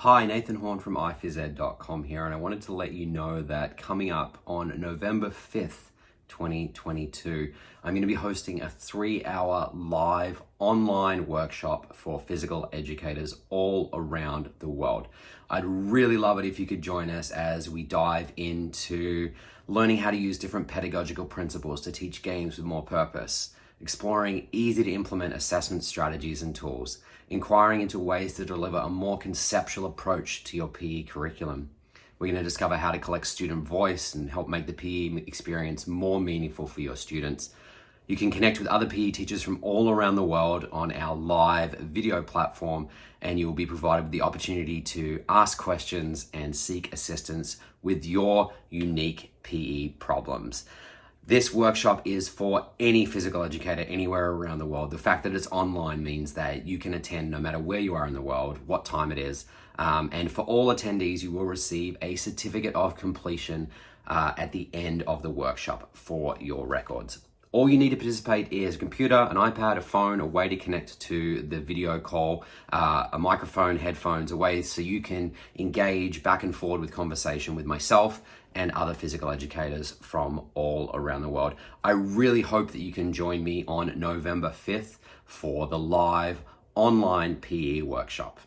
Hi, Nathan Horne from iPhys-Ed.com here, and I wanted to let you know that coming up on November 5th, 2022, I'm going to be hosting a 3-hour live online workshop for physical educators all around the world. I'd really love it if you could join us as we dive into learning how to use different pedagogical principles to teach games with more purpose, exploring easy to implement assessment strategies and tools, inquiring into ways to deliver a more conceptual approach to your PE curriculum. We're going to discover how to collect student voice and help make the PE experience more meaningful for your students. You can connect with other PE teachers from all around the world on our live video platform, and you will be provided with the opportunity to ask questions and seek assistance with your unique PE problems. This workshop is for any physical educator anywhere around the world. The fact that it's online means that you can attend no matter where you are in the world, what time it is. And for all attendees, you will receive a certificate of completion at the end of the workshop for your records. All you need to participate is a computer, an iPad, a phone, a way to connect to the video call, a microphone, headphones, a way so you can engage back and forward with conversation with myself and other physical educators from all around the world. I really hope that you can join me on November 5th for the live online PE workshop.